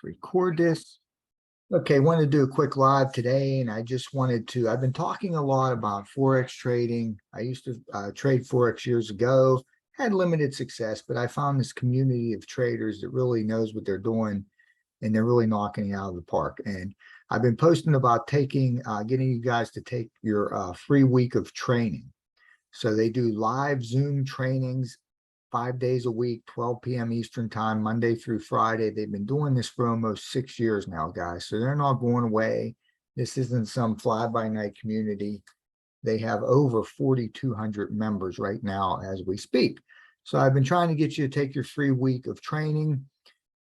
Record this. Okay, wanted to do a quick live today, and I just wanted to, I've been talking a lot about Forex trading. I used to trade Forex years ago, had limited success, but I found this community of traders that really knows what they're doing, and they're really knocking it out of the park. And I've been posting about getting you guys to take your free week of training. So they do live Zoom trainings 5 days a week, 12 p.m. Eastern time, Monday through Friday. They've been doing this for almost 6 years now, guys. So they're not going away. This isn't some fly-by-night community. They have over 4,200 members right now as we speak. So I've been trying to get you to take your free week of training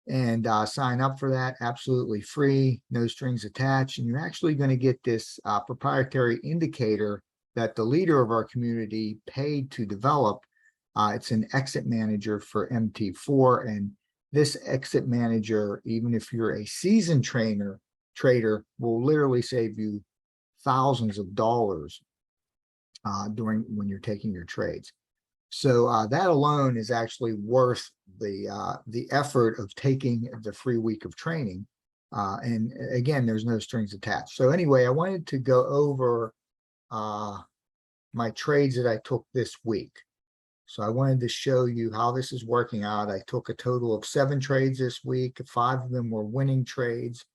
and sign up for that. Absolutely free, no strings attached. And you're actually going to get this proprietary indicator that the leader of our community paid to develop. It's an exit manager for MT4, and this exit manager, even if you're a seasoned trader, will literally save you thousands of dollars when you're taking your trades. So that alone is actually worth the effort of taking the free week of training. And again, there's no strings attached. So anyway, I wanted to go over my trades that I took this week. So I wanted to show you how this is working out. I took a total of 7 trades this week. 5 of them were winning trades.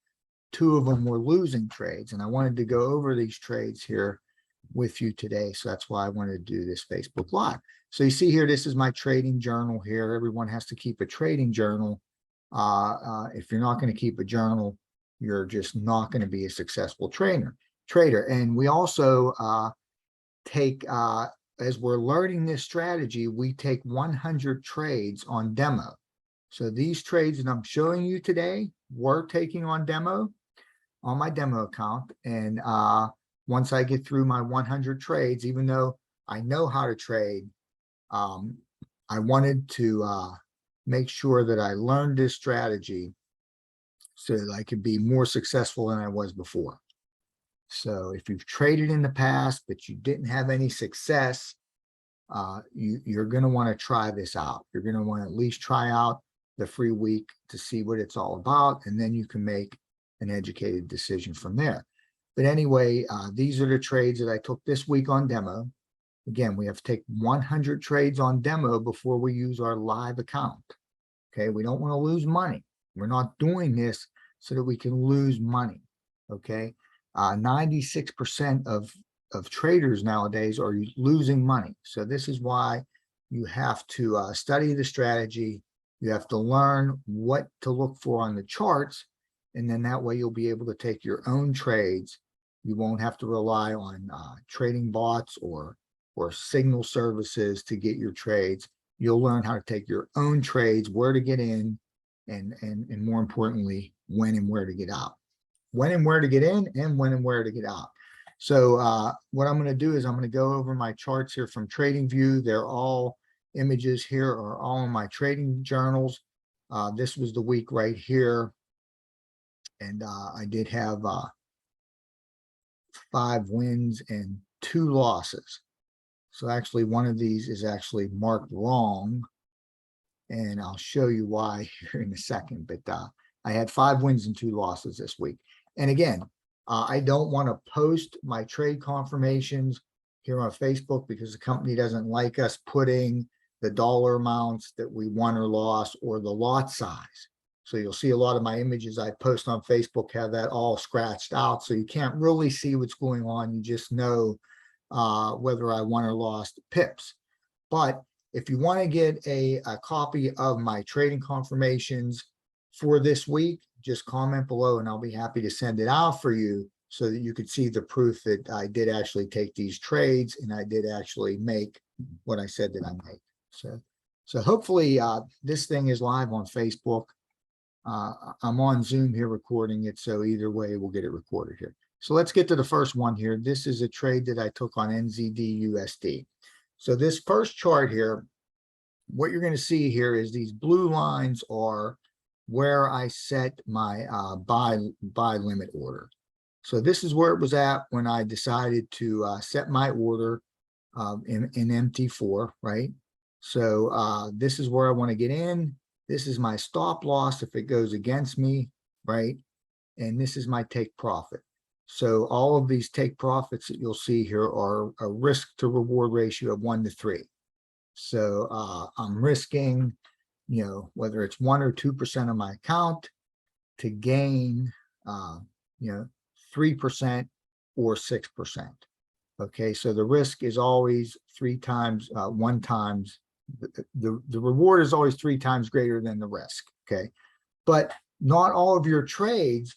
2 of them were losing trades. And I wanted to go over these trades here with you today. So that's why I wanted to do this Facebook Live. So you see here, this is my trading journal here. Everyone has to keep a trading journal. If you're not going to keep a journal, you're just not going to be a successful trader. And we also take as we're learning this strategy, we take 100 trades on demo. So these trades that I'm showing you today, we're taking on demo on my demo account. And once I get through my 100 trades, even though I know how to trade, I wanted to make sure that I learned this strategy so that I could be more successful than I was before. So if you've traded in the past, but you didn't have any success, you're going to want to try this out. You're going to want to at least try out the free week to see what it's all about, and then you can make an educated decision from there. But anyway, these are the trades that I took this week on demo. Again, we have to take 100 trades on demo before we use our live account. Okay, we don't want to lose money. We're not doing this so that we can lose money. Okay. 96% of traders nowadays are losing money. So this is why you have to study the strategy. You have to learn what to look for on the charts. And then that way you'll be able to take your own trades. You won't have to rely on trading bots or signal services to get your trades. You'll learn how to take your own trades, where to get in, and more importantly, when and where to get out. When and where to get in, and when and where to get out. So what I'm going to do is I'm going to go over my charts here from TradingView. They're all images here are all in my trading journals. This was the week right here. And I did have 5 wins and 2 losses. So actually one of these is actually marked wrong. And I'll show you why here in a second. But I had 5 wins and 2 losses this week. And again, I don't want to post my trade confirmations here on Facebook because the company doesn't like us putting the dollar amounts that we won or lost or the lot size. So you'll see a lot of my images I post on Facebook have that all scratched out. So you can't really see what's going on. You just know whether I won or lost pips. But if you want to get a copy of my trading confirmations for this week, just comment below and I'll be happy to send it out for you so that you could see the proof that I did actually take these trades and I did actually make what I said that I made. So hopefully this thing is live on Facebook. I'm on Zoom here recording it, so either way we'll get it recorded here. So let's get to the first one here. This is a trade that I took on NZD USD. So this first chart here, what you're going to see here is these blue lines are where I set my buy limit order. So this is where it was at when I decided to set my order in MT4, right? So this is where I want to get in. This is my stop loss if it goes against me. right? And this is my take profit. So all of these take profits that you'll see here are a risk to reward ratio of 1 to 3. So I'm risking, whether it's 1 or 2% of my account to gain, 3% or 6%. Okay, so the risk is always 3 times, 1 times, the reward is always 3 times greater than the risk. Okay, but not all of your trades,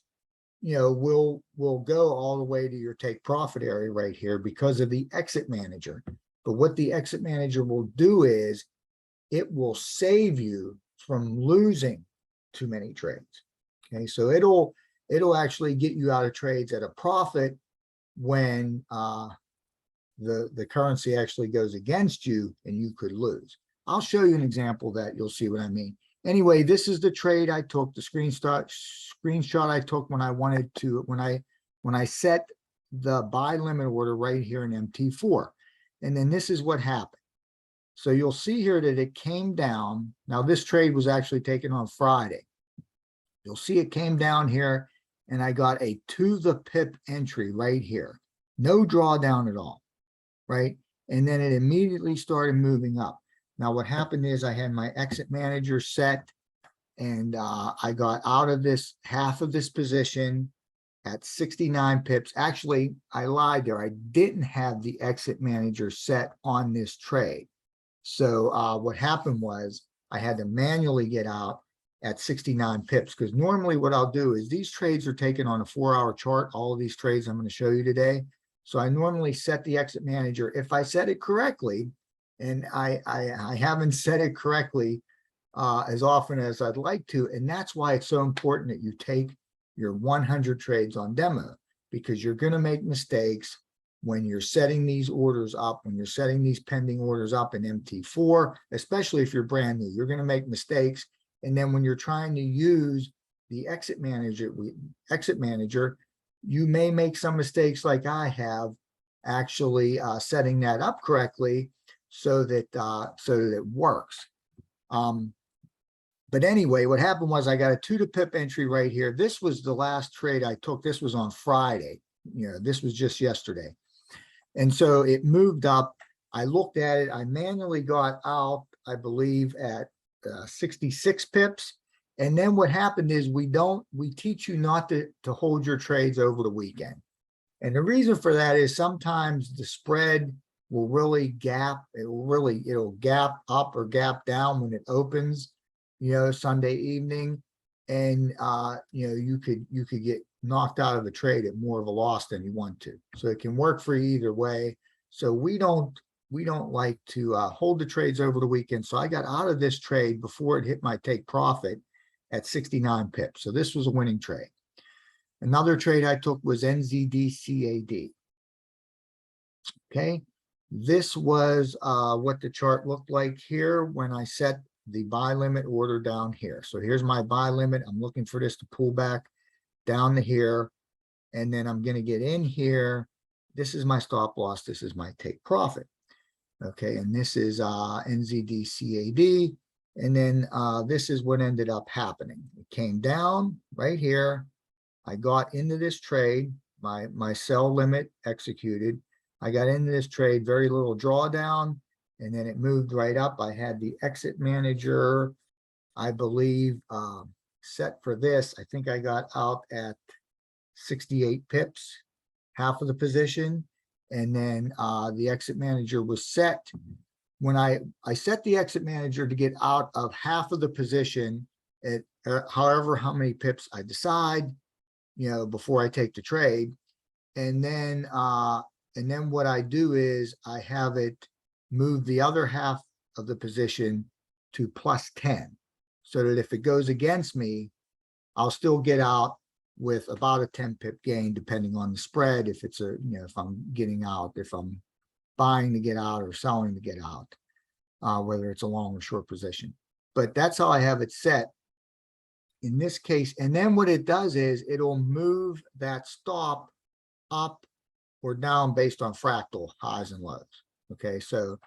will go all the way to your take profit area right here because of the exit manager. But what the exit manager will do is it will save you from losing too many trades. Okay, so it'll actually get you out of trades at a profit when the currency actually goes against you and you could lose. I'll show you an example that you'll see what I mean. Anyway, this is the trade I took, the screenshot I took when I wanted to, when I set the buy limit order right here in MT4. And then this is what happened. So you'll see here that it came down. Now this trade was actually taken on Friday. You'll see it came down here and I got a to the pip entry right here. No drawdown at all, right? And then it immediately started moving up. Now what happened is I had my exit manager set and I got out of this half of this position at 69 pips. Actually, I lied there. I didn't have the exit manager set on this trade. So what happened was I had to manually get out at 69 pips because normally what I'll do is these trades are taken on a 4-hour chart. All of these trades I'm going to show you today. So I normally set the exit manager. If I set it correctly, and I haven't set it correctly as often as I'd like to, and that's why it's so important that you take your 100 trades on demo, because you're going to make mistakes when you're setting these orders up, when you're setting these pending orders up in MT4, especially if you're brand new, you're going to make mistakes. And then when you're trying to use the exit manager, you may make some mistakes like I have, actually setting that up correctly so that it works. But anyway, what happened was I got a to the pip entry right here. This was the last trade I took. This was on Friday. This was just yesterday. And so it moved up. I looked at it. I manually got out, I believe, at 66 pips. And then what happened is we teach you not to hold your trades over the weekend. And the reason for that is sometimes the spread will really gap. It'll gap up or gap down when it opens, Sunday evening. And, you could get knocked out of the trade at more of a loss than you want to. So it can work for you either way. So we don't like to hold the trades over the weekend. So I got out of this trade before it hit my take profit at 69 pips. So this was a winning trade. Another trade I took was NZD-CAD. Okay, this was what the chart looked like here when I set the buy limit order down here. So here's my buy limit. I'm looking for this to pull back down to here, and then I'm going to get in here. This is my stop loss. This is my take profit. Okay, and this is NZD-CAD. And then this is what ended up happening. It came down right here. I got into this trade, my sell limit executed. I got into this trade, very little drawdown, and then it moved right up. I had the exit manager, I believe, set for this. I think I got out at 68 pips, half of the position. And then the exit manager was set. When I set the exit manager to get out of half of the position at however how many pips I decide, before I take the trade. And then what I do is I have it move the other half of the position to +10, so that if it goes against me, I'll still get out with about a 10 pip gain, depending on the spread. If it's if I'm getting out, if I'm buying to get out or selling to get out, whether it's a long or short position. But that's how I have it set in this case. And then what it does is it'll move that stop up or down based on fractal highs and lows. Okay, so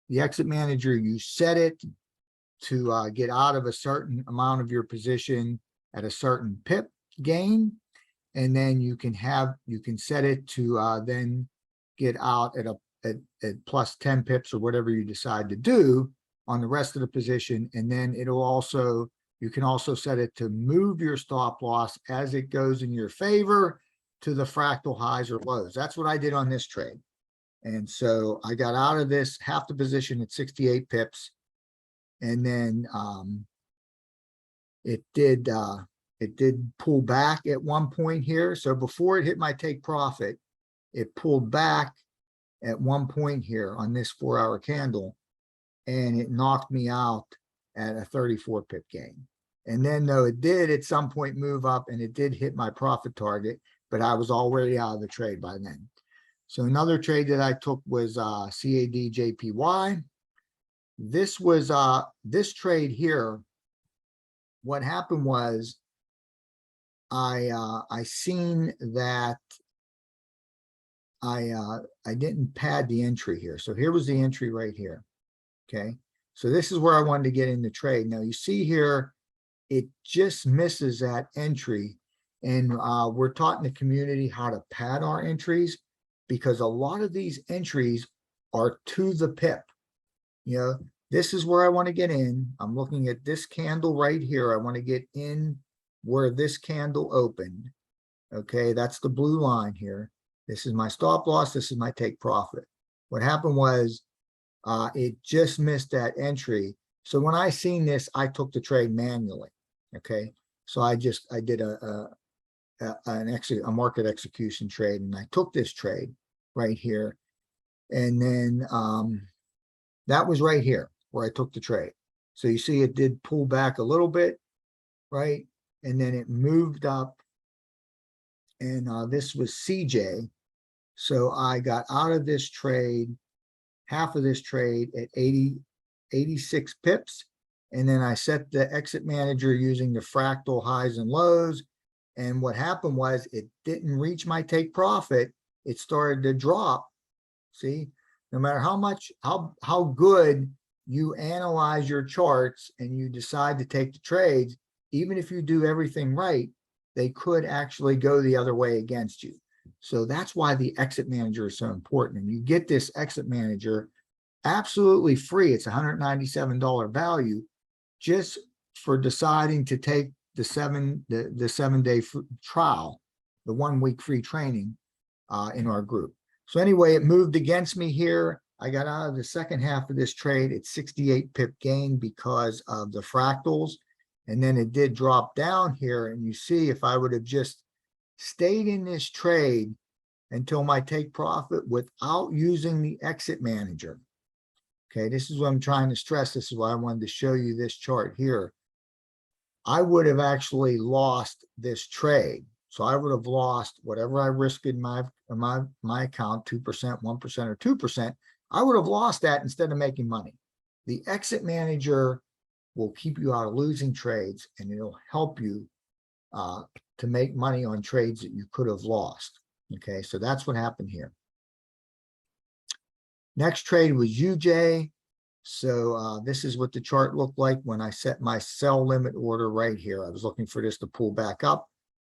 the exit manager, you set it to get out of a certain amount of your position at a certain pip. gain. And then you can set it to then get out at plus 10 pips or whatever you decide to do on the rest of the position. And then you can also set it to move your stop loss as it goes in your favor to the fractal highs or lows. That's what I did on this trade. And so I got out of this half the position at 68 pips. And then it did pull back at one point here. So before it hit my take profit, it pulled back at one point here on this 4-hour candle, and it knocked me out at a 34 pip gain. And then though it did at some point move up and it did hit my profit target, but I was already out of the trade by then. So another trade that I took was CADJPY. This was this trade here. What happened was I seen that I didn't pad the entry here. So here was the entry right here. Okay. So this is where I wanted to get in the trade. Now you see here, it just misses that entry. And we're taught in the community how to pad our entries, because a lot of these entries are to the pip. You know, this is where I want to get in. I'm looking at this candle right here. I want to get in where this candle opened. Okay, that's the blue line here. This is my stop loss. This is my take profit. What happened was it just missed that entry. So when I seen this, I took the trade manually. Okay, so I did a market execution trade, and I took this trade right here. And then that was right here where I took the trade. So you see it did pull back a little bit, right? And then it moved up, and this was CJ. So I got out of this trade, half of this trade at 86 pips. And then I set the exit manager using the fractal highs and lows. And what happened was it didn't reach my take profit. It started to drop. See, no matter how good you analyze your charts and you decide to take the trades, even if you do everything right, they could actually go the other way against you. So that's why the exit manager is so important. And you get this exit manager absolutely free. It's $197 value just for deciding to take the 7-day trial, the 1-week free training in our group. So anyway, it moved against me here. I got out of the second half of this trade at 68 pip gain because of the fractals. And then it did drop down here. And you see, if I would have just stayed in this trade until my take profit without using the exit manager. Okay, this is what I'm trying to stress. This is why I wanted to show you this chart here. I would have actually lost this trade. So I would have lost whatever I risked in my account, 2%, 1%, or 2%. I would have lost that instead of making money. The exit manager will keep you out of losing trades, and it'll help you to make money on trades that you could have lost. Okay, so that's what happened here. Next trade was UJ. So this is what the chart looked like when I set my sell limit order right here. I was looking for this to pull back up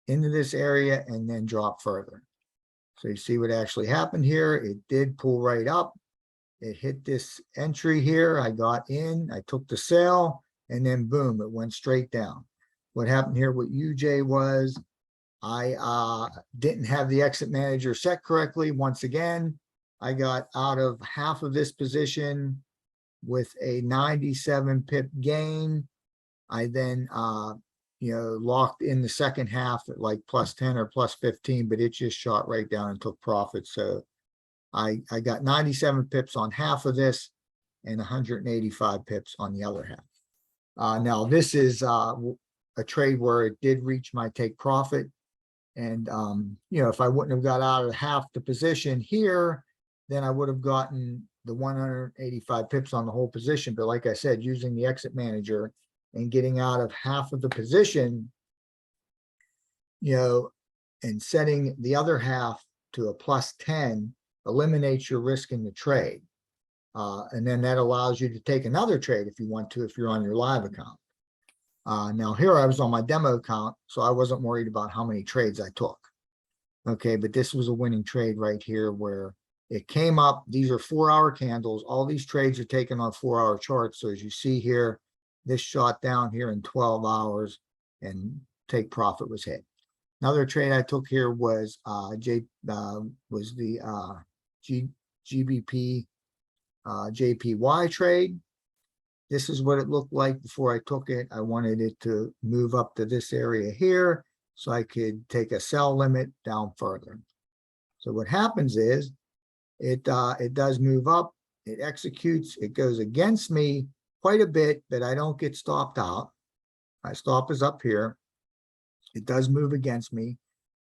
into this area and then drop further. So you see what actually happened here. It did pull right up. It hit this entry here. I got in, I took the sell, and then boom, it went straight down. What happened here with UJ was I didn't have the exit manager set correctly. Once again, I got out of half of this position with a 97 pip gain. I then locked in the second half at like plus 10 or plus 15, but it just shot right down and took profit. So I got 97 pips on half of this and 185 pips on the other half. Now this is a trade where it did reach my take profit. And, if I wouldn't have got out of half the position here, then I would have gotten the 185 pips on the whole position. But like I said, using the exit manager and getting out of half of the position, and setting the other half to a plus 10 eliminates your risk in the trade. And then that allows you to take another trade if you want to, if you're on your live account. Now here I was on my demo account, so I wasn't worried about how many trades I took. Okay, but this was a winning trade right here where it came up. These are 4-hour candles. All these trades are taken on 4-hour charts. So as you see here, this shot down here in 12 hours and take profit was hit. Another trade I took here was GBP JPY trade. This is what it looked like before I took it. I wanted it to move up to this area here so I could take a sell limit down further. So what happens is it does move up, it executes, it goes against me quite a bit, but I don't get stopped out. My stop is up here. It does move against me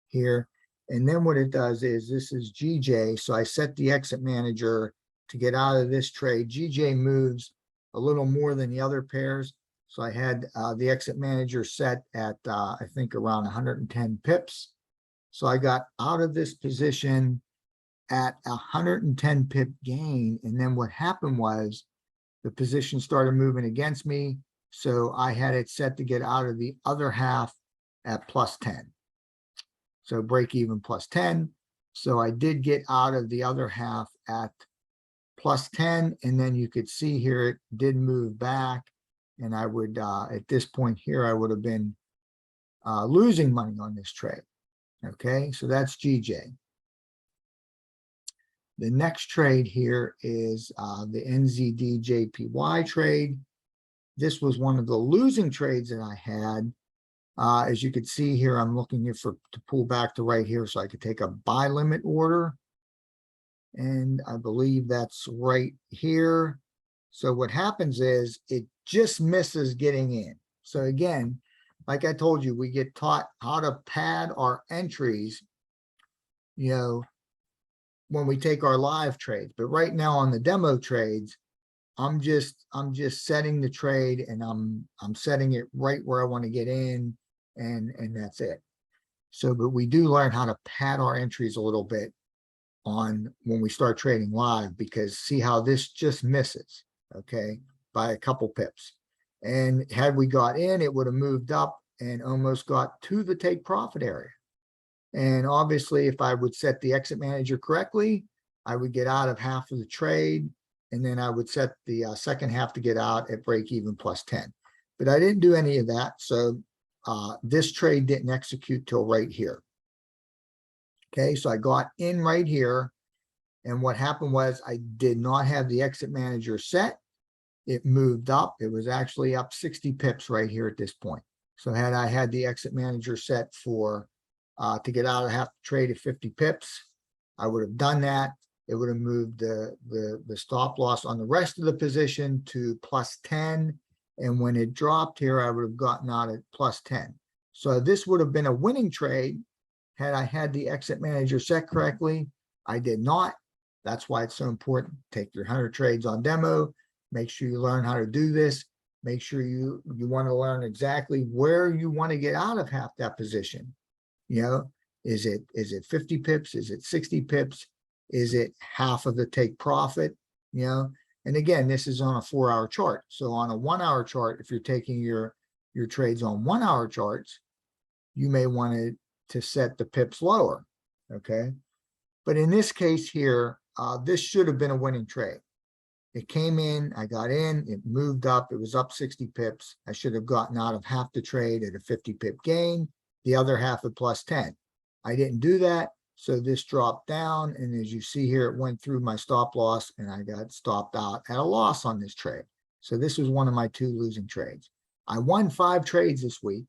here. And then what it does is, this is GJ. So I set the exit manager to get out of this trade. GJ moves a little more than the other pairs. So I had the exit manager set at, I think, around 110 pips. So I got out of this position at 110 pip gain. And then what happened was the position started moving against me. So I had it set to get out of the other half at plus 10. So break even plus 10. So I did get out of the other half at plus 10. And then you could see here, it did move back. And I would, at this point here, I would have been losing money on this trade. Okay, so that's GJ. The next trade here is the NZD JPY trade. This was one of the losing trades that I had. As you can see here, I'm looking here to pull back to right here so I could take a buy limit order. And I believe that's right here. So what happens is it just misses getting in. So again, like I told you, we get taught how to pad our entries, you know, when we take our live trades. But right now on the demo trades, I'm just setting the trade, and I'm setting it right where I want to get in, and that's it. So, but we do learn how to pad our entries a little bit on when we start trading live, because see how this just misses, okay, by a couple pips. And had we got in, it would have moved up and almost got to the take profit area. And obviously, if I would set the exit manager correctly, I would get out of half of the trade, and then I would set the second half to get out at break even plus 10. But I didn't do any of that. So this trade didn't execute till right here. Okay, so I got in right here. And what happened was I did not have the exit manager set. It moved up. It was actually up 60 pips right here at this point. So had I had the exit manager set for to get out of half the trade at 50 pips, I would have done that. It would have moved the stop loss on the rest of the position to plus 10. And when it dropped here, I would have gotten out at plus 10. So this would have been a winning trade had I had the exit manager set correctly. I did not. That's why it's so important. Take your 100 trades on demo. Make sure you learn how to do this. Make sure you want to learn exactly where you want to get out of half that position. You know, is it 50 pips? Is it 60 pips? Is it half of the take profit? You know, and again, this is on a 4-hour chart. So on a 1-hour chart, if you're taking your trades on 1-hour charts, you may want to set the pips lower. Okay. But in this case here, this should have been a winning trade. It came in, I got in, it moved up, it was up 60 pips. I should have gotten out of half the trade at a 50 pip gain, the other half at plus 10. I didn't do that, so this dropped down, and as you see here, it went through my stop loss, and I got stopped out at a loss on this trade. So this was one of my 2 losing trades. I won 5 trades this week,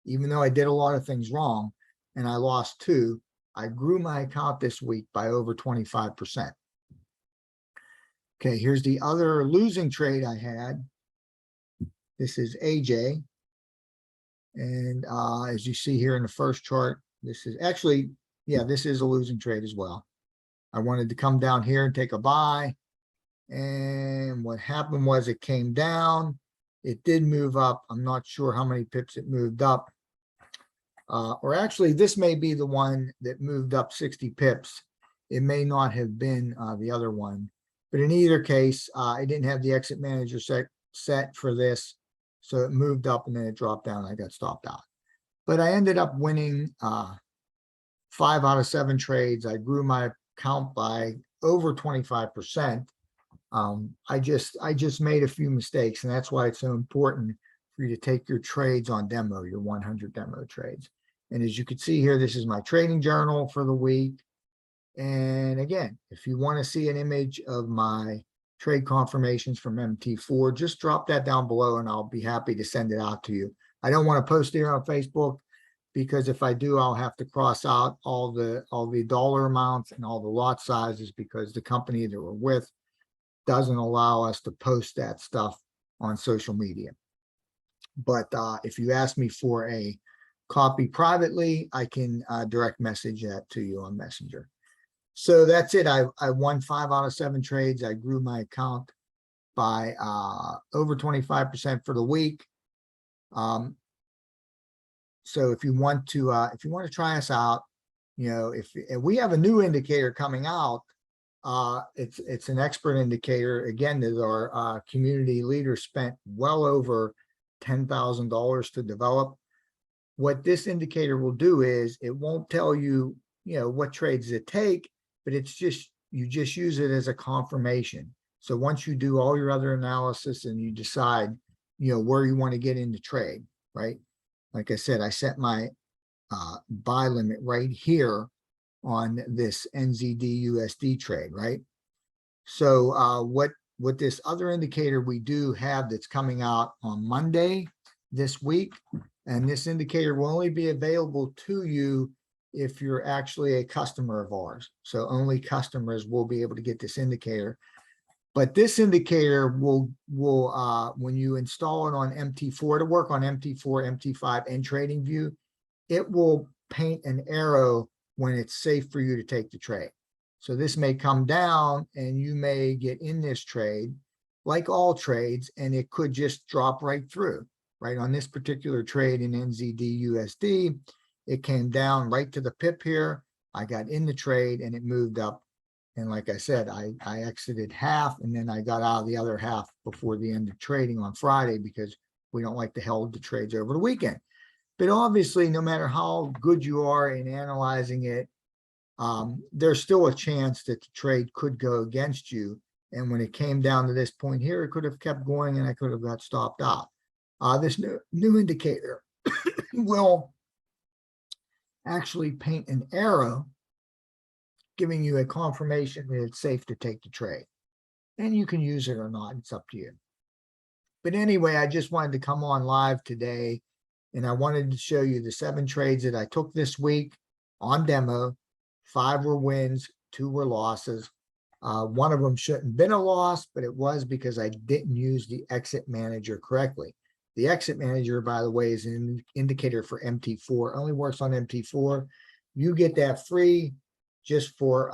even though I did a lot of things wrong, and I lost 2. I grew my account this week by over 25%. Okay, here's the other losing trade I had. This is AJ. And as you see here in the first chart, this is actually, yeah, this is a losing trade as well. I wanted to come down here and take a buy. And what happened was it came down. It did move up. I'm not sure how many pips it moved up. Or actually, this may be the one that moved up 60 pips. It may not have been the other one. But in either case, I didn't have the exit manager set for this. So it moved up and then it dropped down. I got stopped out. But I ended up winning 5 out of 7 trades. I grew my account by over 25%. I just made a few mistakes, and that's why it's so important for you to take your trades on demo, your 100 demo trades. And as you can see here, this is my trading journal for the week. And again, if you want to see an image of my trade confirmations from MT4, just drop that down below and I'll be happy to send it out to you. I don't want to post it on Facebook because if I do, I'll have to cross out all the dollar amounts and all the lot sizes because the company that we're with doesn't allow us to post that stuff on social media. But if you ask me for a copy privately, I can direct message that to you on Messenger. So that's it. I won 5 out of 7 trades. I grew my account by over 25% for the week. So if you want to try us out, if we have a new indicator coming out, it's an expert indicator. Again, that our community leaders spent well over $10,000 to develop. What this indicator will do is it won't tell you, what trades it take, but it's just, you just use it as a confirmation. So once you do all your other analysis and you decide, where you want to get into trade, right? Like I said, I set my buy limit right here on this NZD USD trade, right? So what this other indicator we do have that's coming out on Monday this week, and this indicator will only be available to you if you're actually a customer of ours. So only customers will be able to get this indicator. But this indicator will when you install it on MT4 to work on MT4, MT5, and TradingView, it will paint an arrow when it's safe for you to take the trade. So this may come down and you may get in this trade, like all trades, and it could just drop right through. Right on this particular trade in NZD USD, it came down right to the pip here. I got in the trade and it moved up. And like I said, I exited half and then I got out of the other half before the end of trading on Friday because we don't like to hold the trades over the weekend. But obviously, no matter how good you are in analyzing it, there's still a chance that the trade could go against you. And when it came down to this point here, it could have kept going and I could have got stopped out. This new indicator will actually paint an arrow, giving you a confirmation that it's safe to take the trade. And you can use it or not, it's up to you. But anyway, I just wanted to come on live today and I wanted to show you the 7 trades that I took this week on demo. 5 were wins, 2 were losses. One of them shouldn't have been a loss, but it was because I didn't use the exit manager correctly. The exit manager, by the way, is an indicator for MT4, only works on MT4. You get that free just for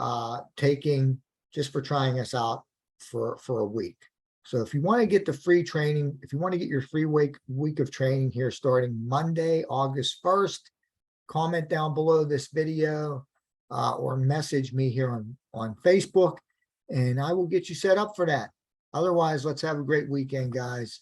trying us out for a week. So if you want to get the free training, if you want to get your free week of training here starting Monday, August 1st, comment down below this video or message me here on Facebook, and I will get you set up for that. Otherwise, let's have a great weekend, guys.